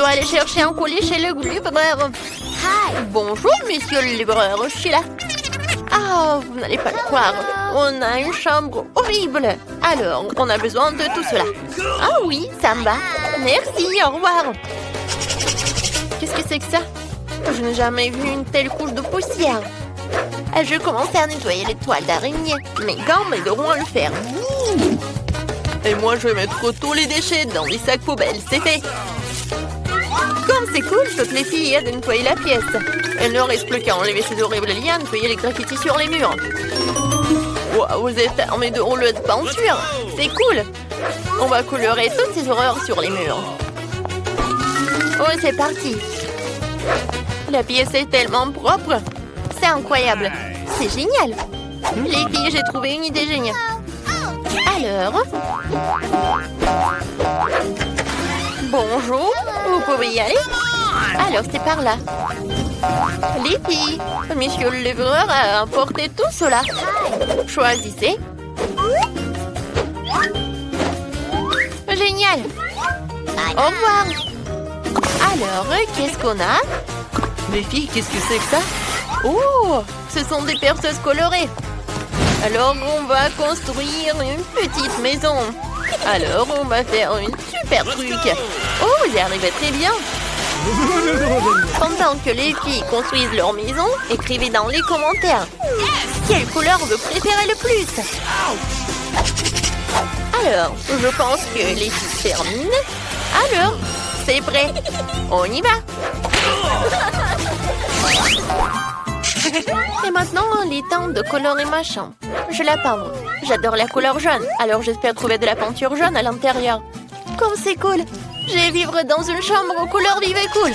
dois aller chercher un colis chez le libraire. Bonjour, monsieur le libraire, je suis là. Ah, vous n'allez pas le croire. On a une chambre horrible. Alors, on a besoin de tout cela. Ah oui, ça me va. Merci, au revoir. Qu'est-ce que c'est que ça? Je n'ai jamais vu une telle couche de poussière. Je commençais à nettoyer les toiles d'araignée. Mes gants m'aideront à le faire. Et moi, je vais mettre tous les déchets dans les sacs poubelles. C'est fait. Comme c'est cool, toutes les filles aident à nettoyer la pièce. Il ne reste plus qu'à enlever ces horribles liens, nettoyer les graffitis sur les murs. Wow, vous êtes armés de rouleaux de peinture. C'est cool. On va colorer toutes ces horreurs sur les murs. Oh, c'est parti. La pièce est tellement propre. C'est incroyable. C'est génial. Les filles, j'ai trouvé une idée géniale. Alors... Bonjour, vous pouvez y aller? Alors, c'est par là. Les filles, monsieur le livreur a apporté tout cela. Choisissez. Génial. Au revoir. Alors, qu'est-ce qu'on a? Les filles, qu'est-ce que c'est que ça? Oh, ce sont des perceuses colorées. Alors, on va construire une petite maison. Alors, on va faire une super truc. Oh, j'y arrivais très bien. Pendant que les filles construisent leur maison, écrivez dans les commentaires. Quelle couleur vous préférez le plus? Alors, je pense que les filles terminent. Alors, c'est prêt. On y va. Et maintenant, il est temps de colorer ma chambre. Je vais la peindre. J'adore la couleur jaune, alors j'espère trouver de la peinture jaune à l'intérieur. Comme c'est cool! Je vais vivre dans une chambre aux couleurs vives et cool.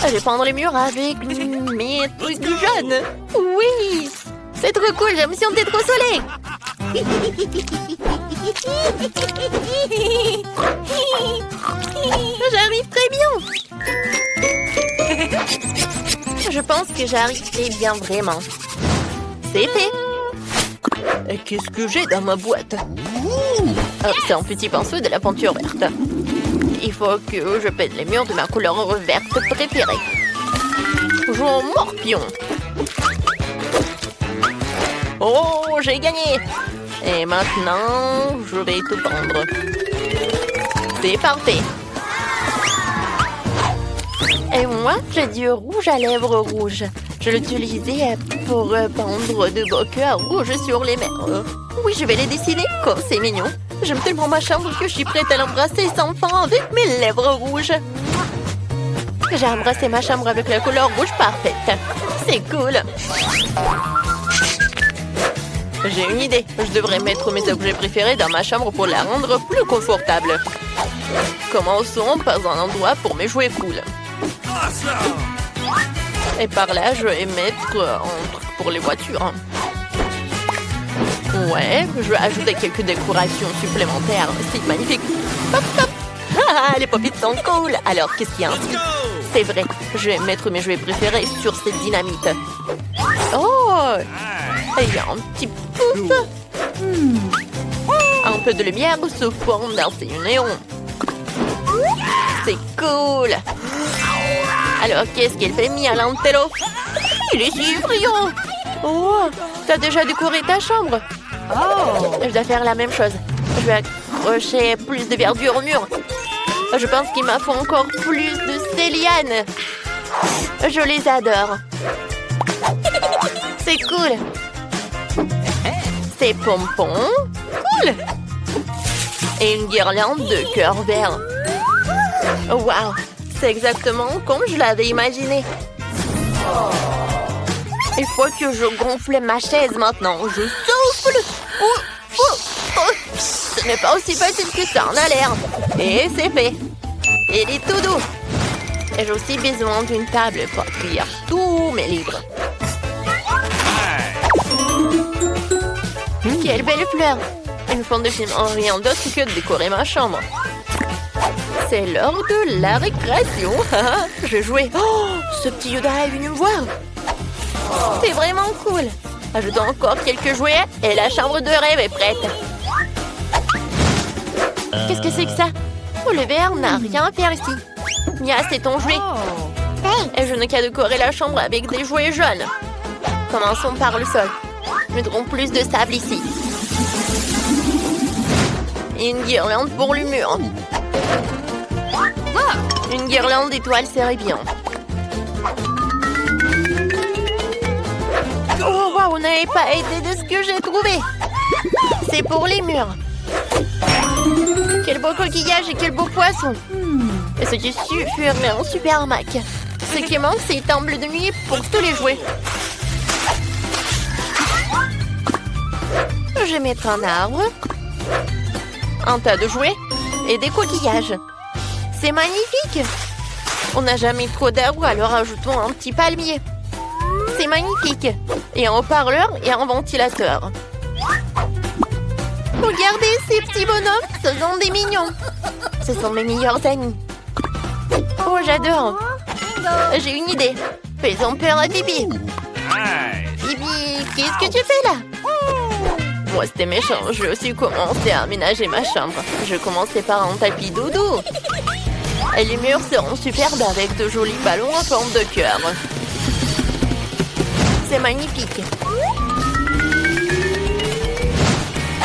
Je vais peindre les murs avec mes trucs jaunes. Oui! C'est trop cool, je me sentais trop soleil. J'arrive très bien. Je pense que j'arrive très bien vraiment. C'est fait. Et qu'est-ce que j'ai dans ma boîte? C'est un petit pinceau et de la peinture verte. Il faut que je peinte les murs de ma couleur verte préférée. Jean Morpion. Oh, j'ai gagné. Et maintenant, je vais tout peindre. C'est parfait. Et moi, j'ai du rouge à lèvres rouge. Je l'utilisais pour peindre de beaux cœurs rouges sur les murs. Oui, je vais les dessiner. Oh, c'est mignon. J'aime tellement ma chambre que je suis prête à l'embrasser sans fin avec mes lèvres rouges. J'ai embrassé ma chambre avec la couleur rouge parfaite. C'est cool. J'ai une idée. Je devrais mettre mes objets préférés dans ma chambre pour la rendre plus confortable. Commençons par un endroit pour mes jouets cool. Et par là, je vais mettre un truc pour les voitures. Ouais, je vais ajouter quelques décorations supplémentaires. C'est magnifique. Hop, hop. Ah, les pop-it sont cool. Alors, qu'est-ce qu'il y a ensuite? C'est vrai, je vais mettre mes jouets préférés sur cette dynamite. Oh, il y a un petit pouf. Un peu de lumière se forme dans ces néons. C'est cool. Alors, qu'est-ce qu'elle fait, Mia Lantero? Il est si brillant. Oh, t'as déjà décoré ta chambre? Oh, je dois faire la même chose. Je vais accrocher plus de verdure au mur. Je pense qu'il m'en faut encore plus de ces lianes. Je les adore. C'est cool. Ces pompons. Cool. Et une guirlande de cœur vert. Waouh, c'est exactement comme je l'avais imaginé. Il faut que je gonfle ma chaise maintenant. Je souffle. Ce n'est pas aussi facile que ça en a l'air. Et c'est fait. Il est tout doux. Et j'ai aussi besoin d'une table pour cueillir tous mes livres. Quelle belle fleur. Une fond de film en rien d'autre que de décorer ma chambre. C'est l'heure de la récréation. Je jouais. Oh, ce petit Yoda est venu me voir. C'est vraiment cool. Ajoutons encore quelques jouets et la chambre de rêve est prête. Qu'est-ce que c'est que ça? Oh, le verre n'a rien à faire ici. Mia, c'est ton jouet. Et je n'ai qu'à décorer la chambre avec des jouets jaunes. Commençons par le sol. Mettrons plus de sable ici. Et une guirlande pour le mur. Une guirlande d'étoiles serait bien. Oh, wow, vous n'avez pas aidé de ce que j'ai trouvé. C'est pour les murs. Quel beau coquillage et quel beau poisson. Et ce qui ferait un super hamac. Ce qui manque, c'est une table de nuit pour tous les jouets. Je vais mettre un arbre, un tas de jouets et des coquillages. C'est magnifique! On n'a jamais trop d'arbres, alors ajoutons un petit palmier. C'est magnifique! Et un haut-parleur et un ventilateur. Regardez ces petits bonhommes, ce sont des mignons. Ce sont mes meilleurs amis. Oh, j'adore! J'ai une idée. Faisons peur à Bibi. Bibi, qu'est-ce que tu fais là? Moi, c'était méchant. Je vais aussi commencer à aménager ma chambre. Je commençais par un tapis doudou. Et les murs seront superbes avec de jolis ballons en forme de cœur. C'est magnifique.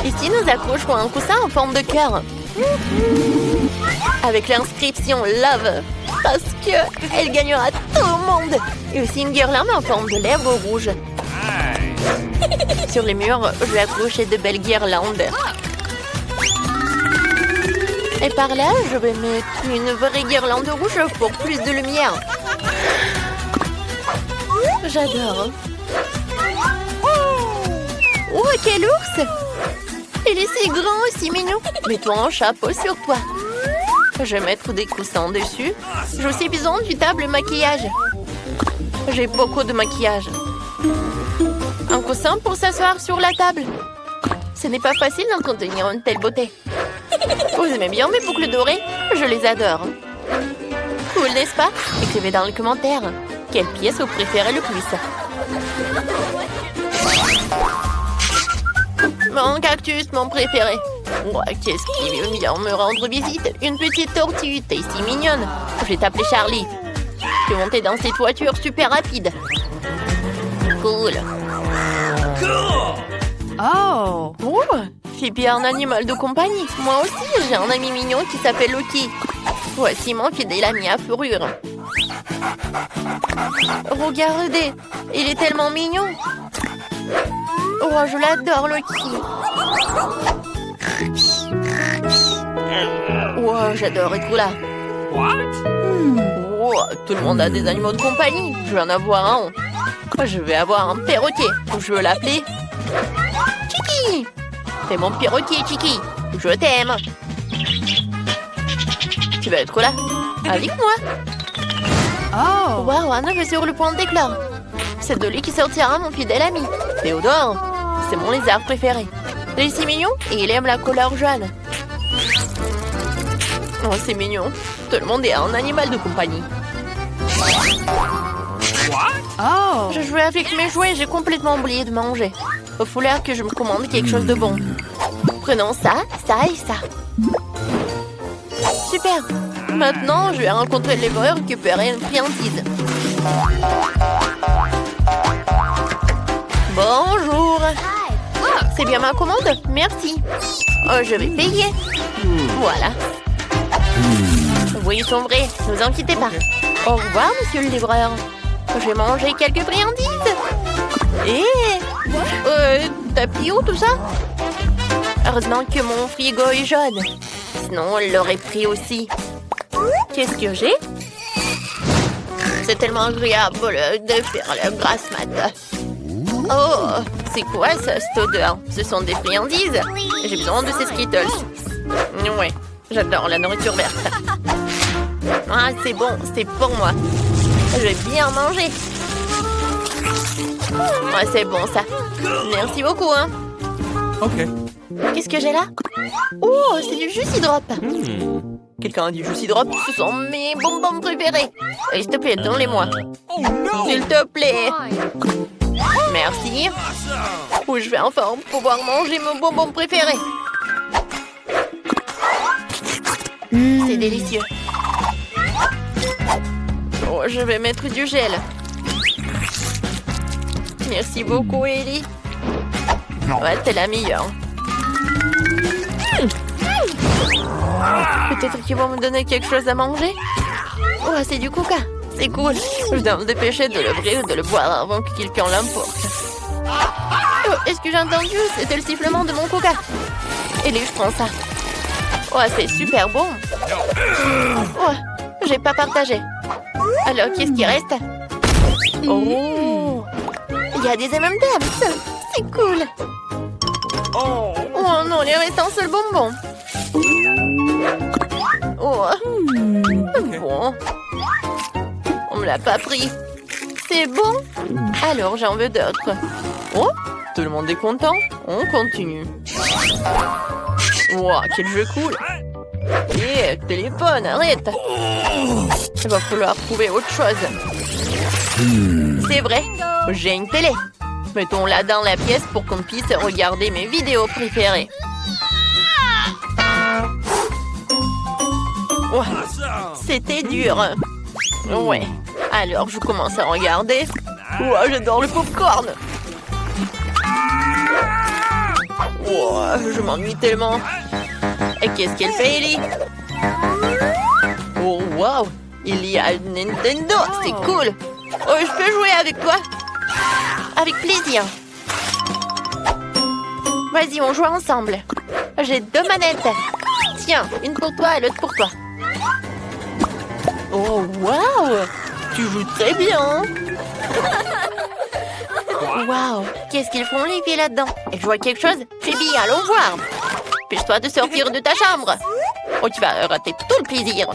Ici, nous accrocherons un coussin en forme de cœur. Avec l'inscription Love. Parce qu'elle gagnera tout le monde. Et aussi une guirlande en forme de lèvres rouges. Sur les murs, je vais accrocher de belles guirlandes. Et par là, je vais mettre une vraie guirlande rouge pour plus de lumière. J'adore. Oh, quel ours! Il est si grand et si mignon. Mets-toi un chapeau sur toi. Je vais mettre des coussins dessus. J'ai aussi besoin d'une table maquillage. J'ai beaucoup de maquillage. Un coussin pour s'asseoir sur la table. Ce n'est pas facile d'entretenir une telle beauté. Vous aimez bien mes boucles dorées? Je les adore. Cool, n'est-ce pas? Écrivez dans les commentaires. Quelle pièce vous préférez le plus? Mon cactus, mon préféré. Ouais, qu'est-ce qui veut bien me rendre visite? Une petite tortue, t'es si mignonne. Je vais t'appeler Charlie. Je vais monter dans cette voiture super rapide. Cool. Oh! Oh, Phoebe a un animal de compagnie. Moi aussi, j'ai un ami mignon qui s'appelle Loki. Voici mon fidèle ami à fourrure. Regardez, il est tellement mignon. Oh, je l'adore, Loki. Oh, j'adore être là. Oh, tout le monde a des animaux de compagnie. Je vais en avoir un. Je vais avoir un perroquet. Je veux l'appeler Chiki. C'est mon perroquet, Chiki. Je t'aime. Tu vas être là avec moi. Oh! Waouh, un œuf est sur le point d'éclore. C'est de lui qui sortira mon fidèle ami. Théodore, c'est mon lézard préféré. Il est si mignon et il aime la couleur jaune. Oh, c'est mignon. Tout le monde est un animal de compagnie. Oh! Je jouais avec mes jouets et j'ai complètement oublié de manger. Il faut l'air que je me commande quelque chose de bon. Prenons ça, ça et ça. Super. Maintenant, je vais rencontrer les voleurs et récupérer une friandise. Bonjour. C'est bien ma commande? Merci. Oh, je vais payer. Voilà. Oui, ils sont vrais. Ne vous inquiétez pas. Au revoir, monsieur le livreur. Je vais manger quelques friandises. T'as pris où tout ça? Heureusement que mon frigo est jaune. Sinon, on l'aurait pris aussi. Qu'est-ce que j'ai? C'est tellement agréable de faire la grasse mat. Oh, c'est quoi ça, cette odeur? Ce sont des friandises. J'ai besoin de ces Skittles. Ouais, j'adore la nourriture verte. Ah, c'est bon, c'est pour moi. Je vais bien manger. Ouais, c'est bon ça. Merci beaucoup, hein. Ok. Qu'est-ce que j'ai là? Oh, c'est du jus drop. Quelqu'un a du jus drop? Ce sont mes bonbons préférés. S'il te plaît, donne-les-moi. S'il te plaît. Merci. Ou je vais enfin pouvoir manger mon bonbon préféré. C'est délicieux. je vais mettre du gel. Merci beaucoup, Ellie. Ouais, t'es la meilleure. Peut-être qu'ils vont me donner quelque chose à manger. Oh, c'est du coca. C'est cool. Je dois me dépêcher de l'ouvrir et de le boire avant que quelqu'un l'emporte. Oh, est-ce que j'ai entendu? C'était le sifflement de mon coca. Ellie, je prends ça. Oh, c'est super bon. Oh, j'ai pas partagé. Alors, qu'est-ce qui reste? Oh, il y a des M&M's. C'est cool. Oh non, il reste un seul bonbon. Oh, bon. On me l'a pas pris. C'est bon? Alors, j'en veux d'autres. Oh, tout le monde est content. On continue. Wow, quel jeu cool. Eh, téléphone, arrête. Il va falloir trouver autre chose. C'est vrai, j'ai une télé. Mettons-la dans la pièce pour qu'on puisse regarder mes vidéos préférées. Oh, c'était dur. Ouais, alors je commence à regarder. Oh, j'adore le popcorn. Oh, je m'ennuie tellement. Et qu'est-ce qu'elle fait, Ellie? Oh, wow! Il y a Nintendo, c'est cool! Oh, je peux jouer avec toi? Avec plaisir! Vas-y, on joue ensemble. J'ai 2 manettes. Tiens, une pour toi et l'autre pour toi. Oh, wow! Tu joues très bien! Wow! Qu'est-ce qu'ils font, les filles, là-dedans? Elles jouent à quelque chose? Phoebe, allons voir! Dépêche-toi de sortir de ta chambre. Oh, tu vas rater tout le plaisir.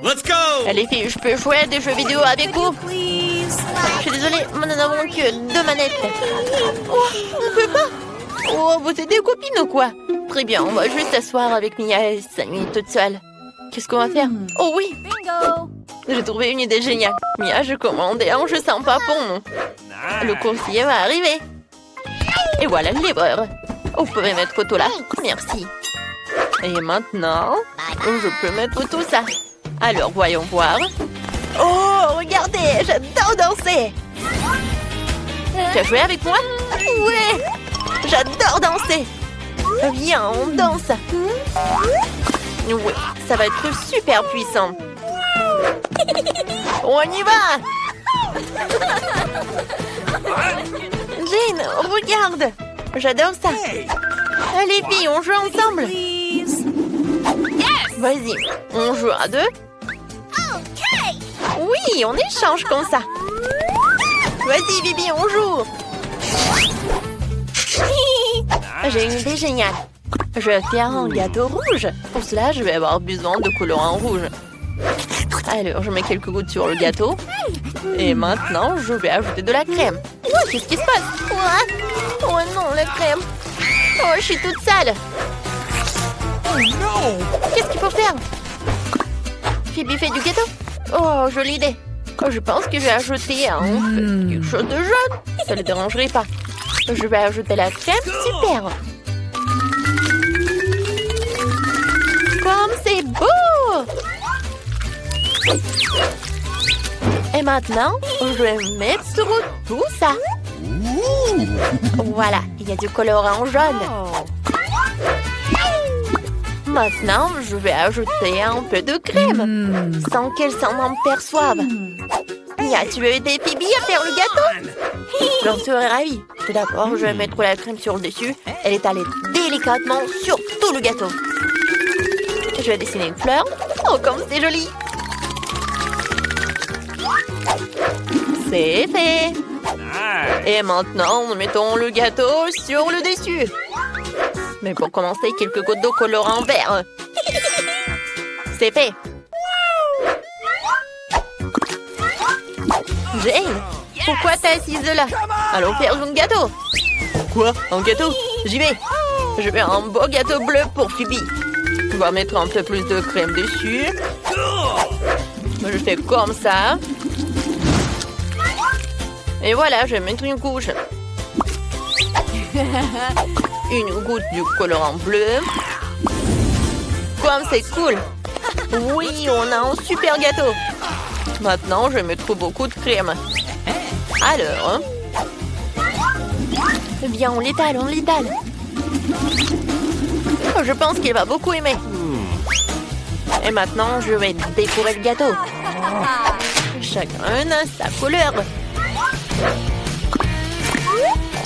Let's go! Les filles, je peux jouer à des jeux vidéo avec vous? Je suis désolée, mais nous n'avons que 2 manettes. Oh, on peut pas? Oh, vous êtes des copines ou quoi? Très bien, on va juste s'asseoir avec Mia et s'amuser toute seule. Qu'est-ce qu'on va faire? Oh oui! Bingo! J'ai trouvé une idée géniale. Mia, je commande un jeu sympa pour nous. Le coursier va arriver. Et voilà le livreur. Oh, vous pouvez mettre tout là. Merci. Et maintenant, je peux mettre tout ça. Alors, voyons voir. Oh, regardez, j'adore danser. Tu as joué avec moi? Ouais, j'adore danser. Viens, on danse. Oui, ça va être super puissant. On y va. Jane, regarde. J'adore ça. Allez, filles, on joue ensemble. Vas-y, on joue à 2. Oui, on échange comme ça. Vas-y, Bibi, on joue. J'ai une idée géniale. Je vais faire un gâteau rouge. Pour cela, je vais avoir besoin de colorant rouge. Alors, je mets quelques gouttes sur le gâteau. Et maintenant, je vais ajouter de la crème. Qu'est-ce qui se passe? Oh non, la crème. Oh, je suis toute sale. Oh non! Qu'est-ce qu'il faut faire? Phoebe fait du gâteau? Oh, jolie idée. Oh, je pense que je vais ajouter quelque chose de jaune. Ça ne le dérangerait pas. Je vais ajouter la crème. Super. Comme c'est beau! Et maintenant, je vais mettre tout ça. Voilà, il y a du colorant jaune. Maintenant, je vais ajouter un peu de crème, sans qu'elle s'en aperçoive. Mia, tu veux aider Phoebe à faire le gâteau? J'en serais ravie. Tout d'abord, je vais mettre la crème sur le dessus et l'étaler délicatement sur tout le gâteau. Je vais dessiner une fleur. Oh, comme c'est joli! C'est fait! Et maintenant, nous mettons le gâteau sur le dessus. Mais pour commencer, quelques gouttes d'eau colorant vert. C'est fait! Jane, pourquoi t'es assise là? Allons faire un gâteau! Quoi? Un gâteau? J'y vais! Je vais un beau gâteau bleu pour Phoebe. On va mettre un peu plus de crème dessus. Je fais comme ça. Et voilà, je vais mettre une couche. Une goutte du colorant bleu. Comme c'est cool. Oui, on a un super gâteau. Maintenant, je mets trop beaucoup de crème. Alors, hein? Viens, on l'étale, on l'étale. Oh, je pense qu'il va beaucoup aimer. Et maintenant, je vais décorer le gâteau. Chacun a sa couleur.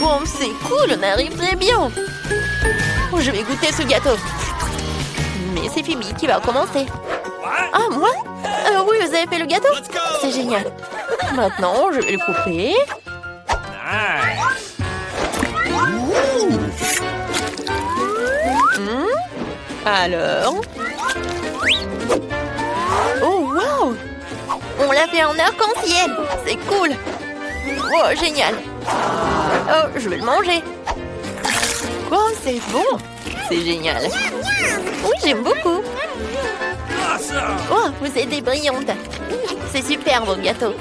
Oh, c'est cool, on arrive très bien. Oh, je vais goûter ce gâteau. Mais c'est Phoebe qui va commencer. Ah, moi? Oui, vous avez fait le gâteau? C'est génial. Maintenant, je vais le couper. Alors? Oh, wow! On l'a fait en arc-en-ciel. C'est cool. Oh, génial. Oh, je vais le manger. Oh, c'est bon. C'est génial. Oui, j'aime beaucoup. Oh, vous êtes brillantes. C'est super, vos gâteaux.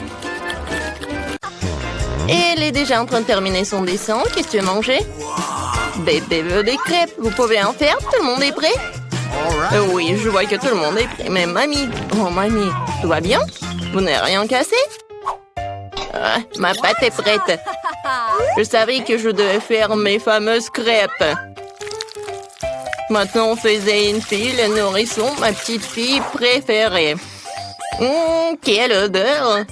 Et elle est déjà en train de terminer son dessin. Qu'est-ce que tu veux manger? Bébé veut des crêpes. Vous pouvez en faire? Tout le monde est prêt? Oui, je vois que tout le monde est prêt. Mais mamie, oh mamie, tout va bien? Vous n'avez rien cassé? Ah, ma pâte est prête. Je savais que je devais faire mes fameuses crêpes. Maintenant, on faisait une fille, le nourrisson, ma petite fille préférée. Quelle odeur!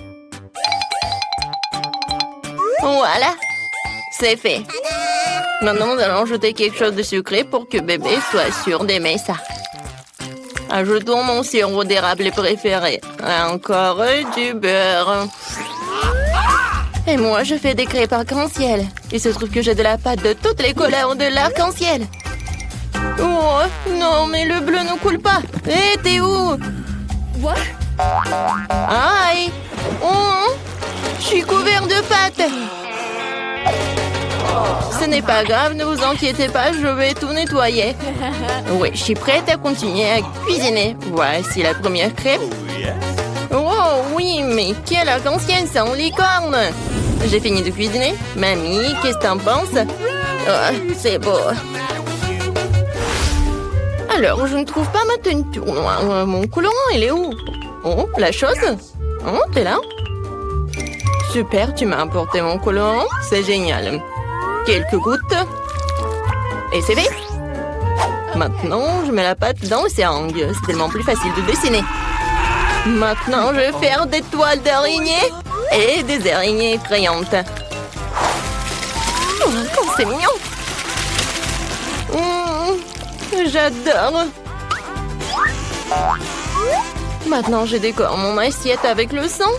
Voilà, c'est fait. Maintenant, nous allons ajouter quelque chose de sucré pour que bébé soit sûr d'aimer ça. Ajoutons mon sirop d'érable préféré. Encore du beurre. Et moi, je fais des crêpes arc-en-ciel. Il se trouve que j'ai de la pâte de toutes les couleurs de l'arc-en-ciel. Oh, non, mais le bleu ne coule pas. Hé, t'es où? What? Aïe! Oh, je suis couvert de pâte. Ce n'est pas grave, ne vous inquiétez pas, je vais tout nettoyer. Oui, je suis prête à continuer à cuisiner. Voici la première crêpe. Oh oui, mais quelle arc-en-ciel sans licorne! J'ai fini de cuisiner. Mamie, qu'est-ce que t'en penses? Oh, c'est beau. Alors, je ne trouve pas ma teinture noire. Mon colorant, il est où? Oh, la chose? Oh, t'es là? Super, tu m'as apporté mon colorant. C'est génial. Quelques gouttes. Et c'est fait. Maintenant, je mets la pâte dans le seringue. C'est tellement plus facile de dessiner. Maintenant, je vais faire des toiles d'araignées et des araignées effrayantes. Oh, comme c'est mignon. J'adore. Maintenant, je décore mon assiette avec le sang.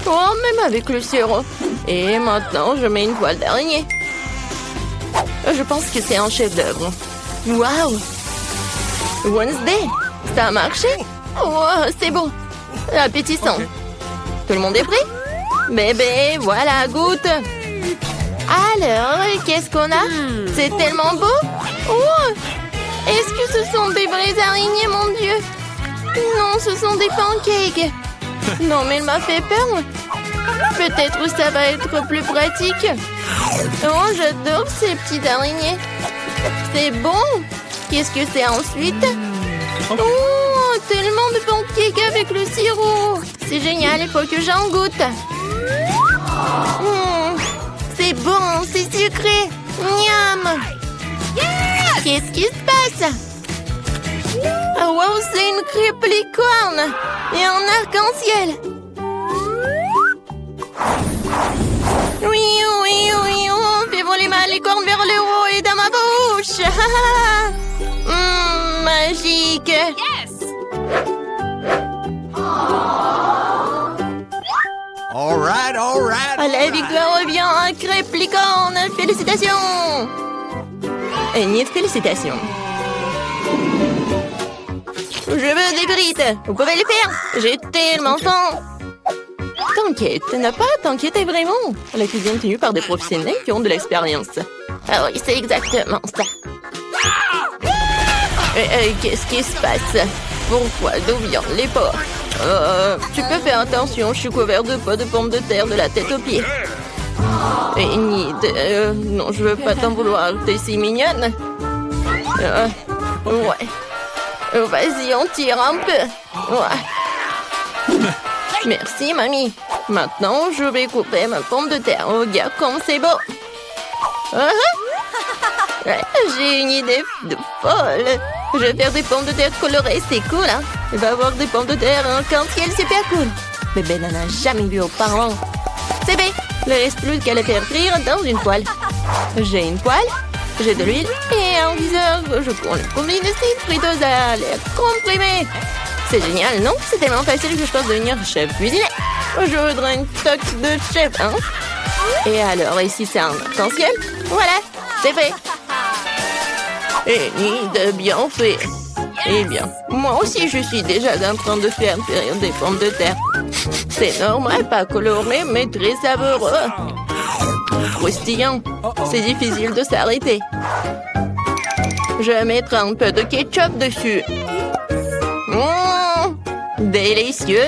Oh, même avec le sirop. Et maintenant, je mets une toile d'araignée. Je pense que c'est un chef-d'œuvre. Waouh! Wednesday, ça a marché? Oh, c'est bon. Appétissant. Tout le monde est prêt? Bébé, voilà, goûte. Alors, qu'est-ce qu'on a? C'est tellement beau. Oh! Est-ce que ce sont des vraies araignées, mon Dieu? Non, ce sont des pancakes. Non, mais il m'a fait peur. Peut-être que ça va être plus pratique. Oh, j'adore ces petites araignées. C'est bon. Qu'est-ce que c'est ensuite? Oh, tellement de pancakes avec le sirop. C'est génial, il faut que j'en goûte. C'est bon, c'est sucré. Miam. Qu'est-ce qui se passe? Oh, wow, c'est une crêpe licorne et un arc-en-ciel. Oui, oui, oui, on fait voler ma licorne vers le haut et dans ma bouche. Magique. Yes! All right. À la victoire revient un crêpe licorne. Félicitations. Et ni de félicitations. Je veux des frites. Vous pouvez les faire. J'ai tellement faim. T'inquiète, n'a pas à t'inquiéter vraiment. La cuisine est tenue par des professionnels qui ont de l'expérience. Ah oui, c'est exactement ça. Qu'est-ce qui se passe? Pourquoi? D'où viennent les porcs? Tu peux faire attention, je suis couvert de pots de pommes de terre de la tête aux pieds. Et non, je veux pas t'en vouloir, t'es si mignonne. Ouais. Vas-y, on tire un peu. Ouais. Merci, mamie. Maintenant, je vais couper ma pomme de terre. Regarde comme c'est beau. Ah, ouais, j'ai une idée de folle. Je vais faire des pommes de terre colorées, c'est cool, hein? Il va y avoir des pommes de terre en arc-en-ciel, super cool. Bébé n'en a jamais vu auparavant. C'est bien. Il ne reste plus qu'à les faire frire dans une poêle. J'ai une poêle, j'ai de l'huile et un viseur. Je combine ces friteuses à l'air comprimé. C'est génial, non? C'est tellement facile que je pense devenir chef cuisinier. Je voudrais une toque de chef, hein? Et alors, ici, c'est un arc-en-ciel. Voilà, c'est fait. Et ni de bien fait. Eh bien, moi aussi, je suis déjà en train de faire frire des pommes de terre. C'est normal, pas coloré, mais très savoureux. Croustillant. C'est difficile de s'arrêter. Je vais mettre un peu de ketchup dessus. Délicieux.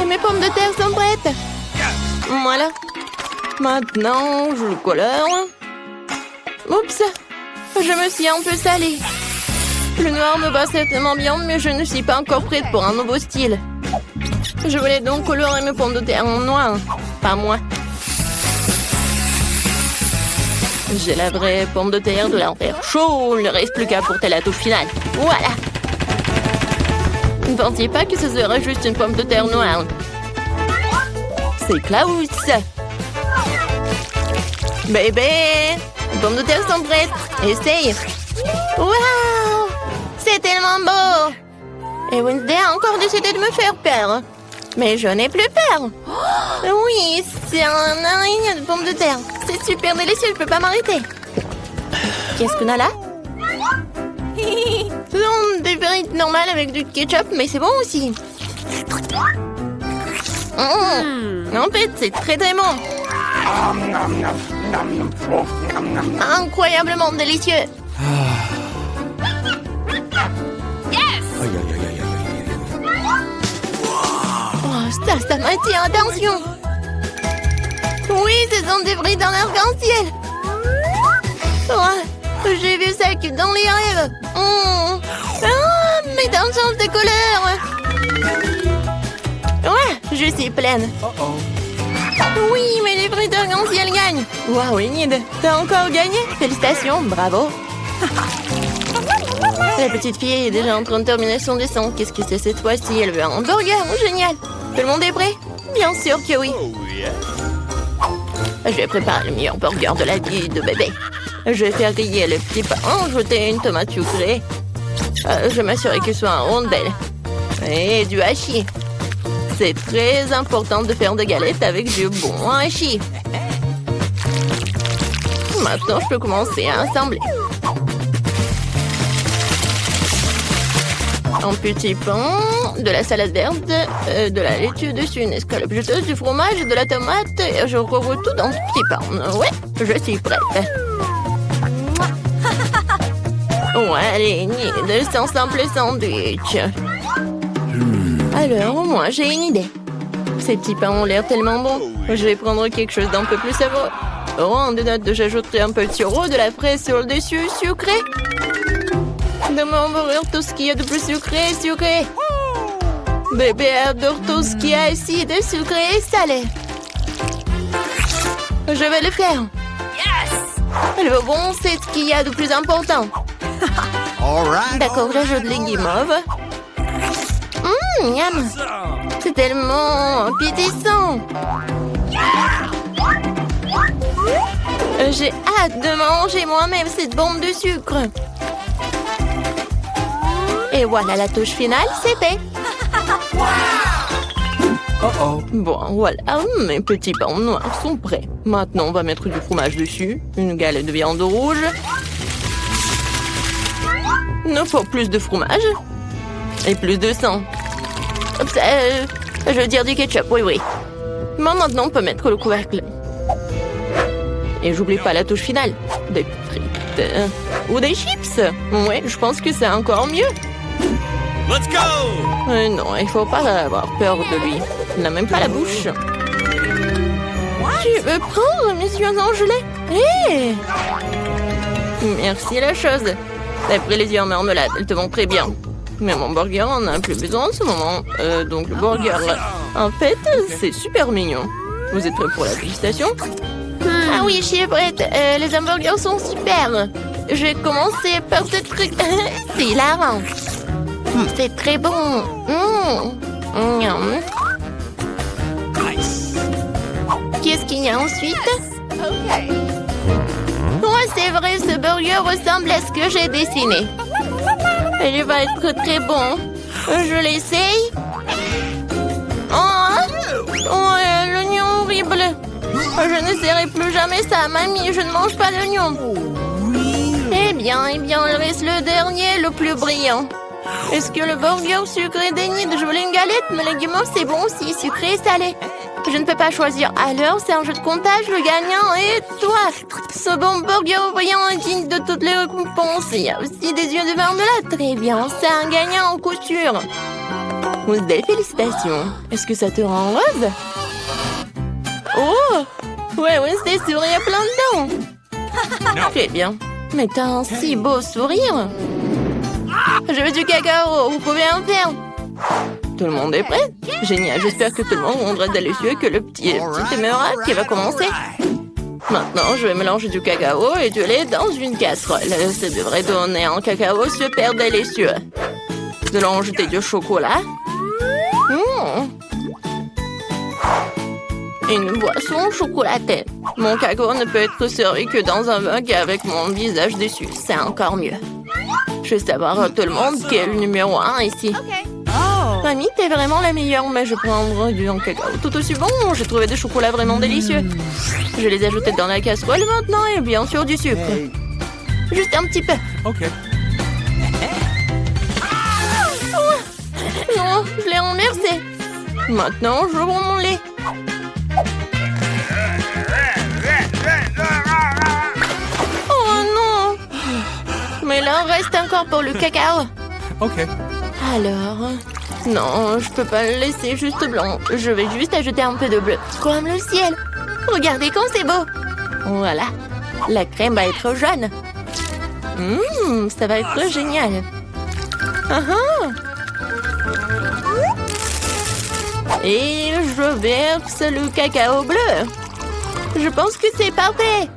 Et mes pommes de terre sont prêtes. Voilà. Maintenant, je le colore. Oups, je me suis un peu salée. Le noir me va certainement bien, mais je ne suis pas encore prête pour un nouveau style. Je voulais donc colorer mes pommes de terre en noir. Pas moi. J'ai la vraie pomme de terre de l'enfer chaud. Il ne reste plus qu'à porter la touche finale. Voilà. Ne pensiez pas que ce serait juste une pomme de terre noire. C'est Klaus. Bébé, les pommes de terre sont prêtes. Essaye. Waouh, c'est tellement beau. Et Wednesday a encore décidé de me faire peur. Mais je n'ai plus peur. Oui, c'est un araignée de pommes de terre. C'est super délicieux, je peux pas m'arrêter. Qu'est-ce qu'on a là? Des frites normales avec du ketchup, mais c'est bon aussi. En fait, c'est très très bon. Incroyablement délicieux. Oh, ça m'attire, attention. Oui, ce sont des frites en arc-en-ciel. Oh, j'ai vu ça que dans les rêves. Ah, mais dans le sens de couleur. Ouais, je suis pleine. Oui, mais les frites arc-en-ciel gagnent. Waouh, Enid, t'as encore gagné? Félicitations, bravo. La petite fille est déjà en train de terminer son dessin. Qu'est-ce que c'est cette fois-ci? Elle veut un hamburger. Génial. Tout le monde est prêt? Bien sûr que oui. Je vais préparer le meilleur burger de la vie de bébé. Je vais faire griller le petit pain, ajouter une tomate sucrée. Je vais m'assurer qu'il soit en rondelle. Et du hachis. C'est très important de faire des galettes avec du bon hachis. Maintenant, je peux commencer à assembler. Un petit pain, de la salade verte, de la laitue dessus, une escalope juteuse, du fromage, de la tomate, et je roule tout dans ce petit pain. Ouais, je suis prête. Ouais, allez, de simple sandwich. Alors, au moins, j'ai une idée. Ces petits pains ont l'air tellement bons. Je vais prendre quelque chose d'un peu plus savoureux. Oh, en note, j'ajouterai un peu de sirop, de la fraise sur le dessus, sucré. De m'envoyer tout ce qu'il y a de plus sucré, sucré. Bébé adore tout ce qui est acide, sucré et salé. Je vais le faire. Le bon, c'est ce qu'il y a de plus important. D'accord, j'ajoute les guimauves. Miam. C'est tellement appétissant. J'ai hâte de manger moi-même cette bombe de sucre. Et voilà la touche finale, c'est fait. Bon, voilà, mes petits pains noirs sont prêts. Maintenant, on va mettre du fromage dessus, une galette de viande rouge. Il nous faut plus de fromage et plus de sang. Je veux dire du ketchup, oui. Mais maintenant, on peut mettre le couvercle. Et j'oublie pas la touche finale. Des frites ou des chips. Ouais, je pense que c'est encore mieux. Let's go! Non, il faut pas avoir peur de lui. Il n'a même pas la bouche. Tu veux prendre mes yeux en gelée? Hé! Merci la chose. T'as pris les yeux en marmelade, elles te vont très bien. Mais mon burger en a plus besoin en ce moment. Donc le burger, en fait, c'est super mignon. Vous êtes prêts pour la dégustation? Ah oui, je suis prête. Les hamburgers sont super. Je vais commencer par ce truc. C'est hilarant. C'est très bon. Miam. Qu'est-ce qu'il y a ensuite? Oh, c'est vrai, ce burger ressemble à ce que j'ai dessiné. Il va être très bon. Je l'essaye. Oh, l'oignon horrible. Je n'essaierai plus jamais ça, mamie. Je ne mange pas l'oignon. Eh bien, il reste le dernier, le plus brillant. Est-ce que le burger sucré dénide? Je voulais une galette, mais les guimauves, c'est bon aussi, sucré et salé. Je ne peux pas choisir. Alors, c'est un jeu de comptage, le gagnant est toi. Ce bon burger brillant est digne de toutes les récompenses. Il y a aussi des yeux de marmelade. Très bien, c'est un gagnant en couture. Des félicitations. Est-ce que ça te rend heureuse? Oh! Ouais, c'est souris à plein de dents. Très bien. Mais t'as un si beau sourire. Je veux du cacao, vous pouvez en faire. Tout le monde est prêt? Génial, j'espère que tout le monde rendra délicieux et que le petit aimera qui va commencer. Maintenant, je vais mélanger du cacao et du lait dans une casserole. Ça devrait donner un cacao super délicieux. Nous allons ajouter du chocolat. Une boisson chocolatée. Mon cacao ne peut être servi que dans un mug avec mon visage dessus. C'est encore mieux. Je veux savoir tout le monde qui est le numéro 1 ici. Oh. Mamie, t'es vraiment la meilleure, mais je prends du cacao tout aussi bon. J'ai trouvé des chocolats vraiment délicieux. Je vais les ajouter dans la casserole maintenant et bien sûr du sucre. Juste un petit peu. OK. Non, je l'ai renversé. Maintenant, je prends mon lait. Oh non! Mais là, il reste encore pour le cacao. OK. Alors... Non, je peux pas le laisser juste blanc. Je vais juste ajouter un peu de bleu. Comme le ciel. Regardez comme c'est beau. Voilà. La crème va être jaune. Ça va être génial. Et je verse le cacao bleu. Je pense que c'est parfait.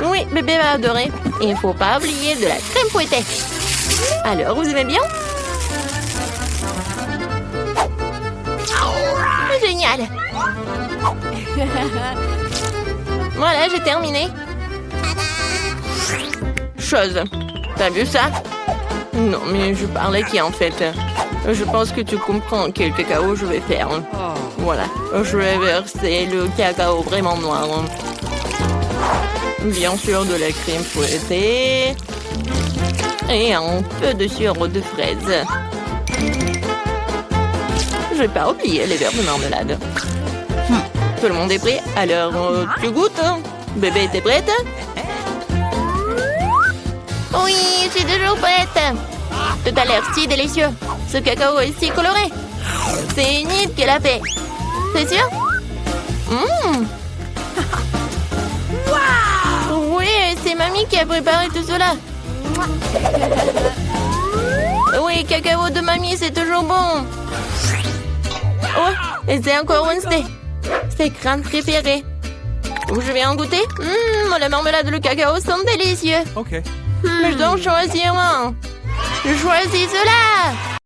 Oui, bébé va adorer. Il ne faut pas oublier de la crème fouettée. Alors, vous aimez bien? Génial. Voilà, j'ai terminé. Chose. T'as vu ça? Non, mais je parlais qui en fait. Je pense que tu comprends quel cacao je vais faire. Voilà, je vais verser le cacao vraiment noir. Bien sûr, de la crème fouettée. Et un peu de sirop de fraise. Je vais pas oublier les verres de marmelade. Tout le monde est prêt? Alors, tu goûtes? Bébé, t'es prête? Oui, je suis toujours prête. Tout a l'air si délicieux. Ce cacao est si coloré. C'est Enid qui l'a fait. C'est sûr? Oui, c'est mamie qui a préparé tout cela. Oui, cacao de mamie, c'est toujours bon. Oh, et c'est encore Wednesday. C'est crème préférée. Je vais en goûter. La marmelade et le cacao sont délicieux. OK. Mais je dois en choisir un. Je choisis cela.